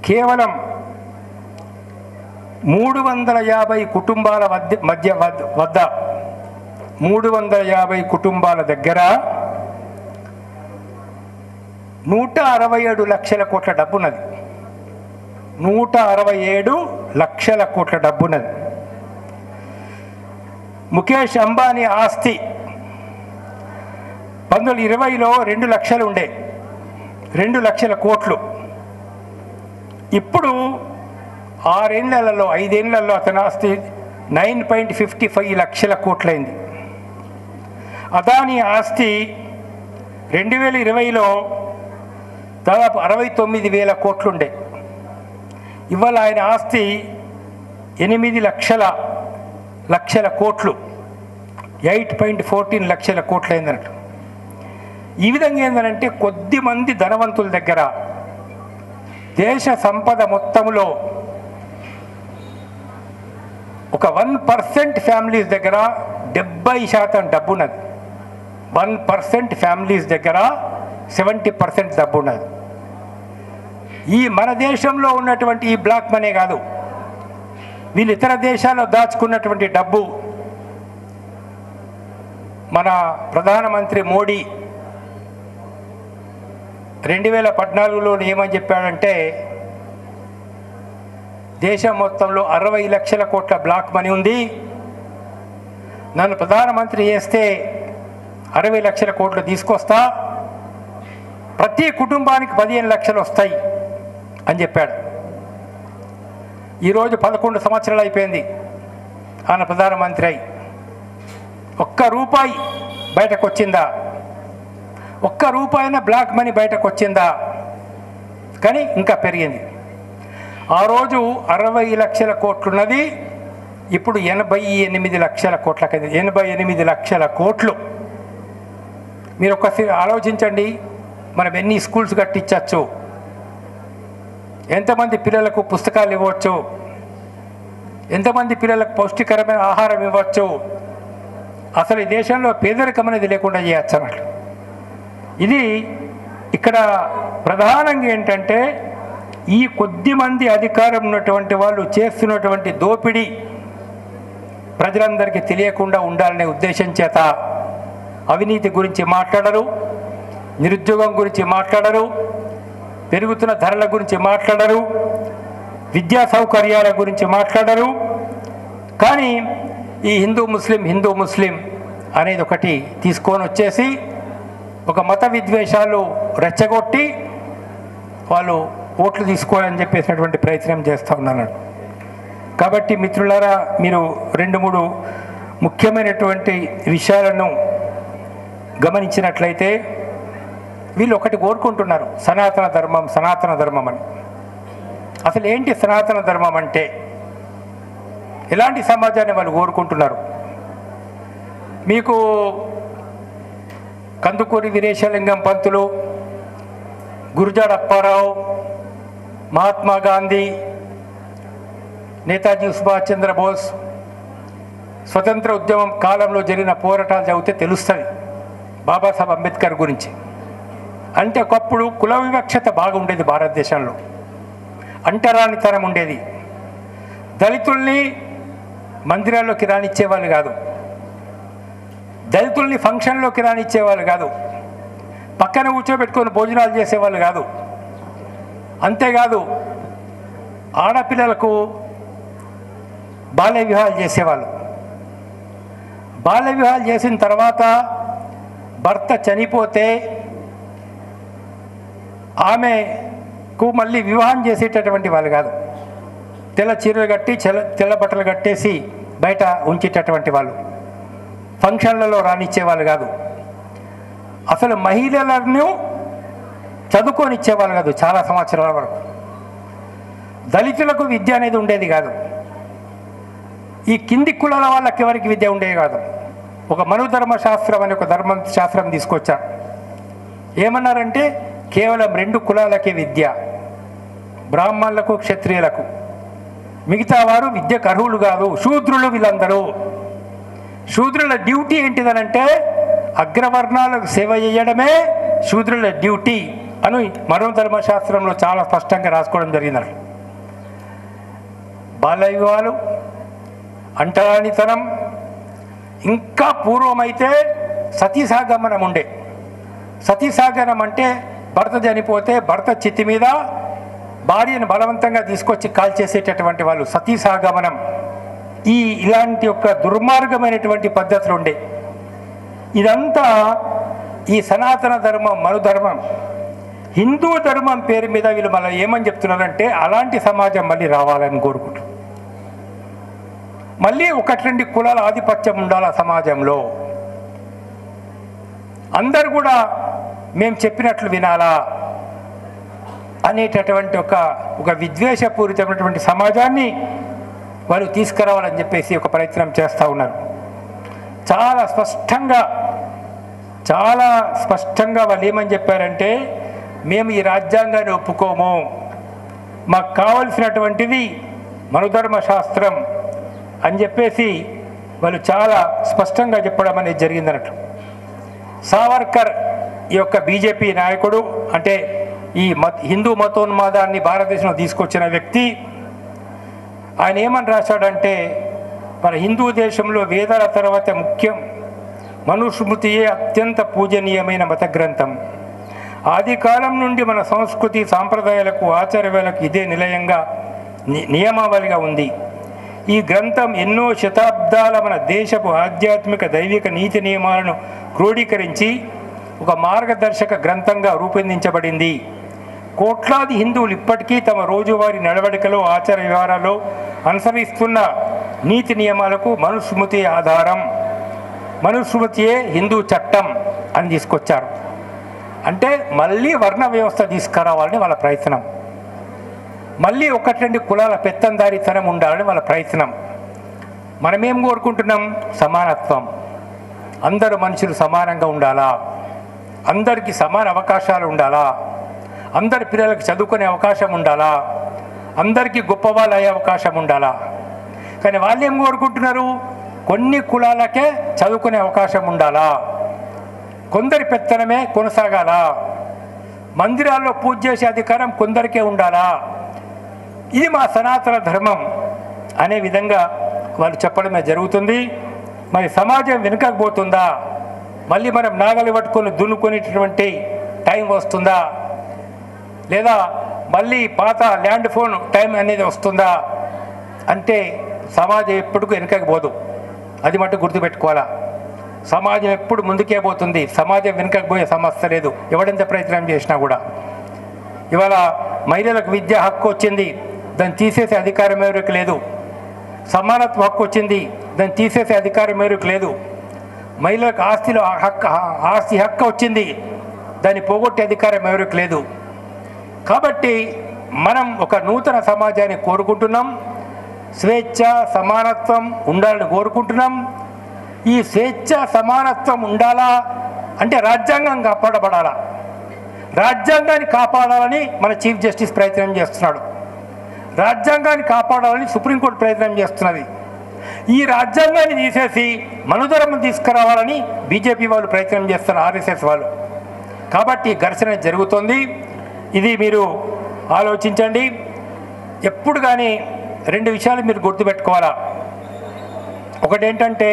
కేవలం 350 కుటుంబాల మధ్య 350 కుటుంబాల దగ్గర 167 లక్షల కోట్ల డబ్బున్నది. 167 లక్షల కోట్ల డబ్బున్నది. ముఖేష్ అంబానీ ఆస్తి 1920లో 2 లక్షలు ఉండే, 2 లక్షల కోట్లు. ఇప్పుడు 5 ఏళ్లలో అతని ఆస్తి 9.55 లక్షల కోట్లయింది. అదానీ ఆస్తి 2020లో దాదాపు 69,000 కోట్లుండే. ఇవాళ ఆయన ఆస్తి 8 లక్షల కోట్లు, 8.14 లక్షల కోట్లు అయిందన్నట్టు. ఈ విధంగా ఏంటంటే కొద్ది మంది ధనవంతుల దగ్గర దేశ సంపద మొత్తంలో ఒక 1% ఫ్యామిలీస్ దగ్గర 70% డబ్బు ఉన్నది. 1% ఫ్యామిలీస్ దగ్గర 70% డబ్బు ఉన్నది. ఈ మన దేశంలో ఉన్నటువంటి ఈ బ్లాక్ మనీ కాదు, వీళ్ళు ఇతర దేశాల్లో దాచుకున్నటువంటి డబ్బు. మన ప్రధానమంత్రి మోడీ 2014లో ఏమని చెప్పాడంటే దేశం మొత్తంలో 60 లక్షల కోట్ల బ్లాక్ మనీ ఉంది, నన్ను ప్రధానమంత్రి చేస్తే 60 లక్షల కోట్లు తీసుకొస్తా, ప్రతి కుటుంబానికి 15 లక్షలు వస్తాయి అని చెప్పాడు. ఈరోజు 11 సంవత్సరాలు అయిపోయింది ఆయన ప్రధానమంత్రి అయి. ఒక్క రూపాయి బయటకు వచ్చిందా? ఒక్క రూపాయిన బ్లాక్ మనీ బయటకు వచ్చిందా? కానీ ఇంకా పెరిగింది. ఆ రోజు 60 లక్షల కోట్లున్నది, ఇప్పుడు 88 లక్షల కోట్లకైంది. 88 లక్షల కోట్లు. మీరు ఒకసారి ఆలోచించండి, మనం ఎన్ని స్కూల్స్ కట్టించవచ్చు, ఎంతమంది పిల్లలకు పుస్తకాలు ఇవ్వచ్చు, ఎంతమంది పిల్లలకు పౌష్టికరమైన ఆహారం ఇవ్వచ్చు. అసలు ఈ దేశంలో పేదరికం అనేది లేకుండా చేయొచ్చు అన్నట్లు. ఇది ఇక్కడ ప్రధానంగా ఏంటంటే ఈ కొద్ది మంది అధికారం ఉన్నటువంటి వాళ్ళు చేస్తున్నటువంటి దోపిడీ ప్రజలందరికీ తెలియకుండా ఉండాలనే ఉద్దేశం చేత అవినీతి గురించి మాట్లాడరు, నిరుద్యోగం గురించి మాట్లాడరు, పెరుగుతున్న ధరల గురించి మాట్లాడరు, విద్యా సౌకర్యాల గురించి మాట్లాడరు. కానీ ఈ హిందూ ముస్లిం అనేది ఒకటి తీసుకొని వచ్చేసి ఒక మత విద్వేషాలు రెచ్చగొట్టి వాళ్ళు ఓట్లు తీసుకోవాలని చెప్పేసినటువంటి ప్రయత్నం చేస్తూ ఉన్నాను. కాబట్టి మిత్రులారా, మీరు 2-3 ముఖ్యమైనటువంటి విషయాలను గమనించినట్లయితే వీళ్ళు ఒకటి కోరుకుంటున్నారు, సనాతన ధర్మం అని. అసలు ఏంటి సనాతన ధర్మం అంటే? ఎలాంటి సమాజాన్ని వాళ్ళు కోరుకుంటున్నారు? మీకు కందుకూరి వీరేశలింగం పంతులు, గురుజాడ అప్పారావు, మహాత్మా గాంధీ, నేతాజీ సుభాష్ చంద్రబోస్ స్వతంత్ర ఉద్యమం కాలంలో జరిగిన పోరాటాలు చదివితే తెలుస్తుంది బాబాసాహెబ్ అంబేద్కర్ గురించి. అంటే ఒకప్పుడు కుల వివక్షత బాగుండేది భారతదేశంలో, అంటరానితనం ఉండేది. దళితుల్ని మందిరాల్లోకి రానిచ్చేవాళ్ళు కాదు, దళితుల్ని ఫంక్షన్లోకి రానిచ్చేవాళ్ళు కాదు, పక్కన కూర్చోబెట్టుకొని భోజనాలు చేసేవాళ్ళు కాదు. అంతేకాదు ఆడపిల్లలకు బాల్య వివాహాలు చేసేవాళ్ళు. బాల్య వివాహాలు చేసిన తర్వాత భర్త చనిపోతే ఆమెకు మళ్ళీ వివాహం చేసేటటువంటి వాళ్ళు కాదు. తెల్ల చీరలు కట్టి తెల్ల బట్టలు కట్టేసి బయట ఉంచేటటువంటి వాళ్ళు, ఫంక్షన్లలో రానిచ్చేవాళ్ళు కాదు. అసలు మహిళలను చదువుకొనిచ్చేవాళ్ళు కాదు చాలా సంవత్సరాల వరకు. దళితులకు విద్య అనేది ఉండేది కాదు. ఈ కింది కులాల వాళ్ళకి ఎవరికి విద్య ఉండేది కాదు. ఒక మనుధర్మశాస్త్రం అనే ఒక ధర్మశాస్త్రం తీసుకొచ్చారు. ఏమన్నారంటే కేవలం 2 కులాలకే విద్య, బ్రాహ్మణులకు క్షత్రియులకు, మిగతా వారు విద్యకు అర్హులు కాదు, శూద్రులు. వీళ్ళందరూ శూద్రుల డ్యూటీ ఏంటిదనంటే అగ్రవర్ణాలకు సేవ చేయడమే శూద్రుల డ్యూటీ అని మనుధర్మశాస్త్రంలో చాలా స్పష్టంగా రాసుకోవడం జరిగింది. బాల్య వివాహాలు, అంటరానితనం, ఇంకా పూర్వమైతే సతీసాగమనం ఉండే. సతీసాగమనం అంటే భర్త చనిపోతే భర్త చిత్తి మీద భార్యను బలవంతంగా తీసుకొచ్చి కాల్చేసేటటువంటి వాళ్ళు సతీసాగమనం. ఇలాంటి యొక్క దుర్మార్గమైనటువంటి పద్ధతులు ఉండే. ఇదంతా ఈ సనాతన ధర్మం, మనుధర్మం, హిందూ ధర్మం పేరు మీద వీళ్ళు మళ్ళీ ఏమని చెప్తున్నారంటే అలాంటి సమాజం మళ్ళీ రావాలని కోరుకుంటున్నారు. మళ్ళీ 1-2 కులాల ఆధిపత్యం ఉండాలి సమాజంలో, అందరు కూడా మేము చెప్పినట్లు వినాలా అనేటటువంటి ఒక విద్వేషపూరితమైనటువంటి సమాజాన్ని వాళ్ళు తీసుకురావాలని చెప్పేసి ఒక ప్రయత్నం చేస్తూ ఉన్నారు. చాలా స్పష్టంగా వాళ్ళు ఏమని చెప్పారంటే మేము ఈ రాజ్యాంగాన్ని ఒప్పుకోము, మాకు కావలసినటువంటిది మనుధర్మశాస్త్రం అని చెప్పేసి వాళ్ళు చాలా స్పష్టంగా చెప్పడం అనేది జరిగిందన్నట్టు. సావర్కర్ ఈ యొక్క బీజేపీ నాయకుడు, అంటే ఈ హిందూ మతోన్మాదాన్ని భారతదేశంలో తీసుకొచ్చిన వ్యక్తి, ఆయన ఏమని రాశాడంటే మన హిందూ దేశంలో వేదాల తర్వాత ముఖ్యం మనుస్మృతియే అత్యంత పూజనీయమైన మత గ్రంథం. ఆది కాలం నుండి మన సంస్కృతి సాంప్రదాయాలకు ఆచార్యాలకు ఇదే నిలయంగా నియమావళిగా ఉంది. ఈ గ్రంథం ఎన్నో శతాబ్దాల మన దేశపు ఆధ్యాత్మిక దైవిక నీతి నియమాలను క్రోడీకరించి ఒక మార్గదర్శక గ్రంథంగా రూపొందించబడింది. కోట్లాది హిందువులు ఇప్పటికీ తమ రోజువారీ నడవడికలో ఆచార వ్యవహారాల్లో అనుసరిస్తున్న నీతి నియమాలకు మనుస్మృతి ఆధారం, మనుస్మృతియే హిందూ చట్టం అని తీసుకొచ్చారు. అంటే మళ్ళీ వర్ణ వ్యవస్థ తీసుకురావాలని వాళ్ళ ప్రయత్నం. మళ్ళీ ఒకటి రెండు కులాల పెత్తందారీతనం ఉండాలని వాళ్ళ ప్రయత్నం. మనమేం కోరుకుంటున్నాం? సమానత్వం. అందరూ మనుషులు సమానంగా ఉండాలా, అందరికీ సమాన అవకాశాలు ఉండాలా, అందరి పిల్లలకు చదువుకునే అవకాశం ఉండాలా, అందరికీ గొప్పవాళ్ళు అయ్యే అవకాశం ఉండాలా. కానీ వాళ్ళు ఏం కోరుకుంటున్నారు? కొన్ని కులాలకే చదువుకునే అవకాశం ఉండాలా, కొందరి పెత్తనమే కొనసాగాల, మందిరాల్లో పూజ చేసే అధికారం కొందరికే ఉండాలా, ఇది మా సనాతన ధర్మం అనే విధంగా వాళ్ళు చెప్పడమే జరుగుతుంది. మరి సమాజం వెనుకకపోతుందా? మళ్ళీ మనం నాగలి పట్టుకొని దున్నుకునేటటువంటి టైం వస్తుందా? లేదా మళ్ళీ పాత ల్యాండ్ ఫోన్ టైం అనేది వస్తుందా? అంటే సమాజం ఎప్పుడు వెనుకకపోదు, అది మట్టు గుర్తుపెట్టుకోవాలా. సమాజం ఎప్పుడు ముందుకే పోతుంది, సమాజం వెనుకకపోయే సమస్య లేదు, ఎవడెంత ప్రయత్నం చేసినా కూడా. ఇవాళ మహిళలకు విద్యా హక్కు వచ్చింది, దాన్ని తీసేసే అధికారం ఎవరికి లేదు. సమానత్వ హక్కు వచ్చింది, దాన్ని తీసేసే అధికారం ఎవరికి లేదు. మహిళలకు ఆస్తి హక్కు వచ్చింది, దాన్ని పోగొట్టే అధికారం ఎవరికి లేదు. కాబట్టి మనం ఒక నూతన సమాజాన్ని కోరుకుంటున్నాం, స్వేచ్ఛ సమానత్వం ఉండాలని కోరుకుంటున్నాం. ఈ స్వేచ్ఛ సమానత్వం ఉండాలా అంటే రాజ్యాంగం కాపాడబడాలా. రాజ్యాంగాన్ని కాపాడాలని మన చీఫ్ జస్టిస్ ప్రయత్నం చేస్తున్నాడు, రాజ్యాంగాన్ని కాపాడాలని సుప్రీంకోర్టు ప్రయత్నం చేస్తున్నది. ఈ రాజ్యాంగాన్ని తీసేసి మనుధర్మం తీసుకురావాలని బీజేపీ వాళ్ళు ప్రయత్నం చేస్తున్నారు, ఆర్ఎస్ఎస్ వాళ్ళు. కాబట్టి ఘర్షణ జరుగుతుంది, ఇది మీరు ఆలోచించండి. ఎప్పుడు కానీ రెండు విషయాలు మీరు గుర్తుపెట్టుకోవాలా. ఒకటేంటంటే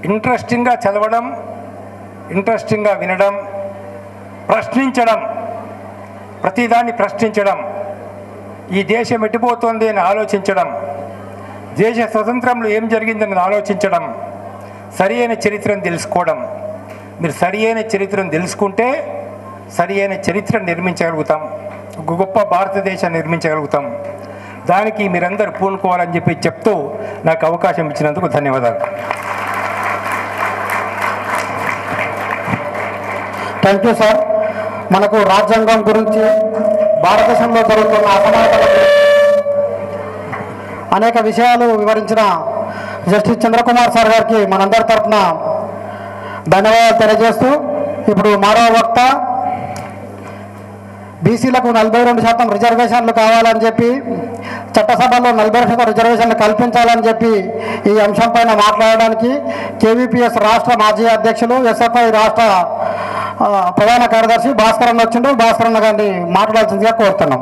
ఇంట్రెస్టింగ్గా చదవడం, ఇంట్రెస్టింగ్గా వినడం, ప్రశ్నించడం, ప్రతిదాన్ని ప్రశ్నించడం, ఈ దేశం ఎట్టిపోతుంది అని ఆలోచించడం, దేశ స్వతంత్రంలో ఏం జరిగిందని ఆలోచించడం, సరి అయిన చరిత్రను తెలుసుకోవడం. మీరు సరి అయిన చరిత్రను తెలుసుకుంటే సరి అయిన చరిత్రను నిర్మించగలుగుతాం, గొప్ప భారతదేశాన్ని నిర్మించగలుగుతాం. దానికి మీరందరూ పూనుకోవాలని చెప్పి చెప్తూ నాకు అవకాశం ఇచ్చినందుకు ధన్యవాదాలు. Thank you sir. మనకు రాజ్యాంగం గురించి, భారతదేశంలో జరుగుతున్న అసమానతల అనేక విషయాలు వివరించిన జస్టిస్ చంద్రకుమార్ సార్ గారికి మనందరి తరఫున ధన్యవాదాలు తెలియజేస్తూ, ఇప్పుడు మరో వక్త బీసీలకు 42% రిజర్వేషన్లు కావాలని చెప్పి, చట్టసభలో 42% రిజర్వేషన్లు కల్పించాలని చెప్పి ఈ అంశం పైన మాట్లాడడానికి కేవీపీఎస్ రాష్ట్ర మాజీ అధ్యక్షులు, ఎస్ఎఫ్ఐ రాష్ట్ర ప్రధాన కార్యదర్శి భాస్కరన్ వచ్చిండు. భాస్కరన్ గారిని మాట్లాడాల్సిందిగా కోరుతున్నాం.